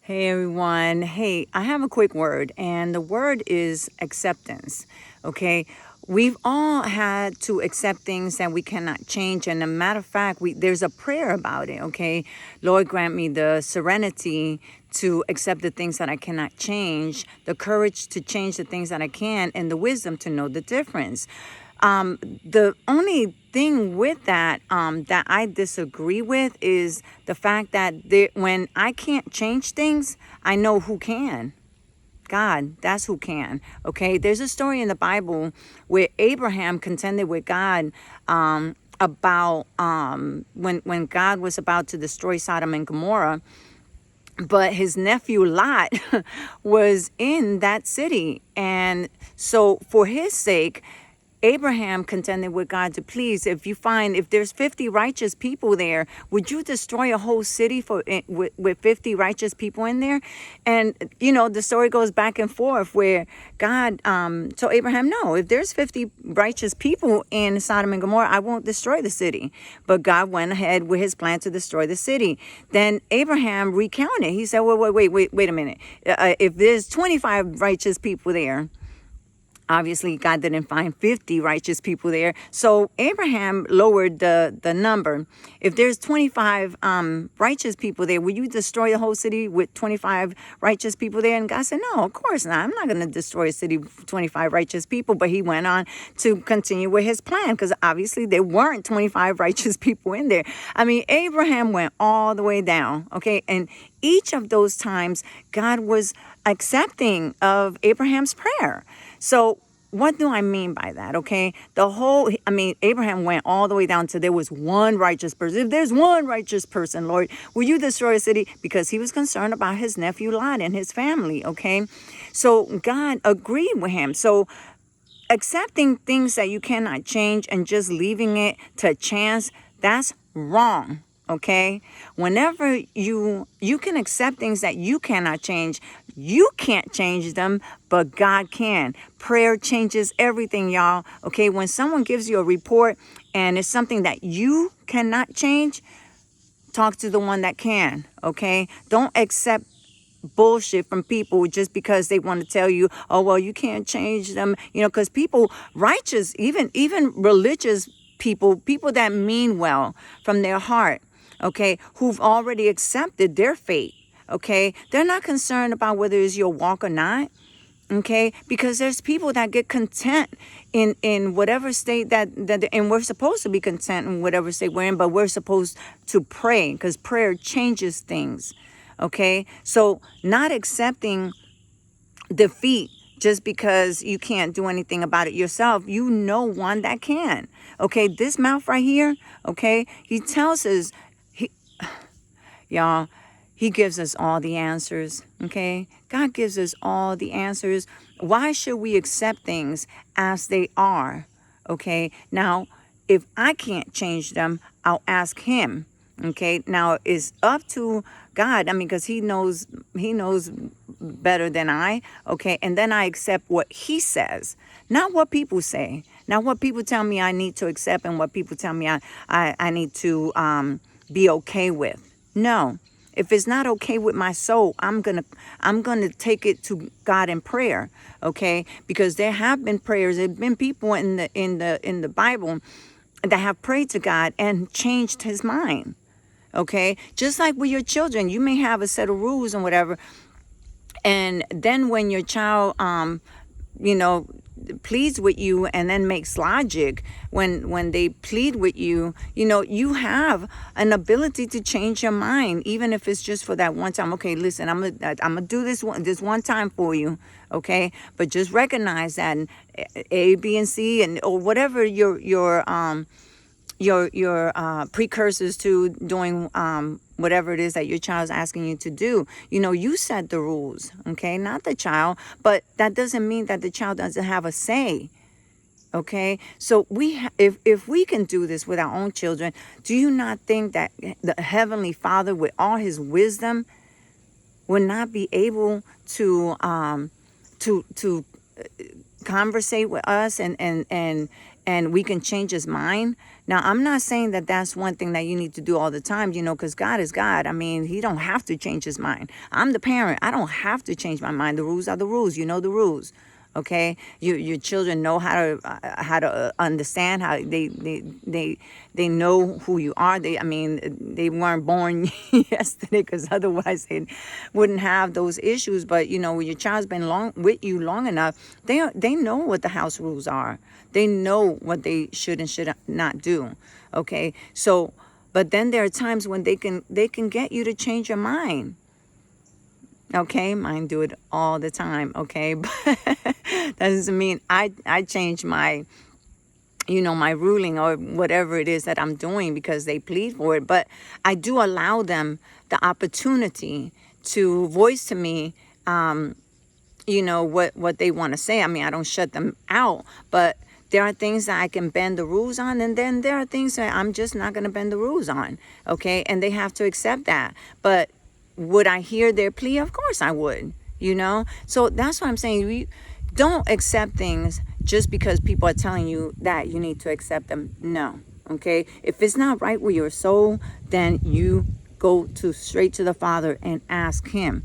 Hey everyone. Hey, I have a quick word, and the word is acceptance. Okay. We've all had to accept things that we cannot change. And a matter of fact, there's a prayer about it. Okay. Lord, grant me the serenity to accept the things that I cannot change, the courage to change the things that I can, and the wisdom to know the difference. The only thing with that that I disagree with is the fact that when I can't change things, I know who can. God, that's who can. Okay, there's a story in the Bible where Abraham contended with God about when God was about to destroy Sodom and Gomorrah, but his nephew Lot was in that city, and so for his sake, Abraham contended with God to please, if there's 50 righteous people there, would you destroy a whole city with 50 righteous people in there? And the story goes back and forth where God told Abraham, no, if there's 50 righteous people in Sodom and Gomorrah, I won't destroy the city. But God went ahead with his plan to destroy the city. Then Abraham recounted. He said, well, wait a minute. If there's 25 righteous people there, obviously, God didn't find 50 righteous people there. So Abraham lowered the number. If there's 25 righteous people there, will you destroy the whole city with 25 righteous people there? And God said, no, of course not. I'm not going to destroy a city with 25 righteous people. But he went on to continue with his plan because obviously there weren't 25 righteous people in there. I mean, Abraham went all the way down, okay? And each of those times, God was accepting of Abraham's prayer. So what do I mean by that? Okay. Abraham went all the way down to there was one righteous person. If there's one righteous person, Lord, will you destroy a city? Because he was concerned about his nephew Lot and his family. Okay. So God agreed with him. So accepting things that you cannot change and just leaving it to chance, that's wrong. Okay, whenever you can accept things that you cannot change, you can't change them, but God can. Prayer changes everything, y'all. Okay, when someone gives you a report and it's something that you cannot change, talk to the one that can. Okay, don't accept bullshit from people just because they want to tell you, oh well, you can't change them, because people righteous, even religious people that mean well from their heart, okay, who've already accepted their fate, okay, they're not concerned about whether it's your walk or not, okay, because there's people that get content in whatever state and we're supposed to be content in whatever state we're in, but we're supposed to pray because prayer changes things. Okay, so not accepting defeat just because you can't do anything about it yourself. You know one that can. Okay, this mouth right here, okay, he tells us, y'all, he gives us all the answers. Okay, God gives us all the answers. Why should we accept things as they are? Okay, now, if I can't change them, I'll ask him. Okay, now it's up to God. I mean, because he knows better than I. Okay, and then I accept what he says, not what people say. Not what people tell me I need to accept and what people tell me I need to be okay with. No, if it's not okay with my soul, I'm gonna take it to God in prayer. Okay, because there have been prayers. There have been people in the Bible that have prayed to God and changed his mind. Okay, just like with your children, you may have a set of rules and whatever, and then when your child pleads with you and then makes logic when they plead with you, you have an ability to change your mind, even if it's just for that one time. Okay, listen, I'm gonna do this one time for you, okay, but just recognize that A, B, and C, and or whatever your precursors to doing whatever it is that your child's asking you to do. You set the rules, okay, not the child, but that doesn't mean that the child doesn't have a say. Okay, so if we can do this with our own children, do you not think that the Heavenly Father, with all his wisdom, will not be able to conversate with us and and we can change his mind. Now, I'm not saying that that's one thing that you need to do all the time, because God is God. I mean, he don't have to change his mind. I'm the parent. I don't have to change my mind. The rules are the rules. You know the rules. Okay, your children know how to understand, how they know who you are. They weren't born yesterday, because otherwise they wouldn't have those issues. But when your child's been with you long enough, they know what the house rules are. They know what they should and should not do. Okay, so but then there are times when they can get you to change your mind. Okay, mine do it all the time. Okay, but that doesn't mean I change my my ruling or whatever it is that I'm doing because they plead for it. But I do allow them the opportunity to voice to me what they want to say. I mean, I don't shut them out, but there are things that I can bend the rules on, and then there are things that I'm just not going to bend the rules on. Okay, and they have to accept that. But would I hear their plea? Of course I would, So that's what I'm saying. We don't accept things just because people are telling you that you need to accept them. No, okay? If it's not right with your soul, then you go straight to the Father and ask him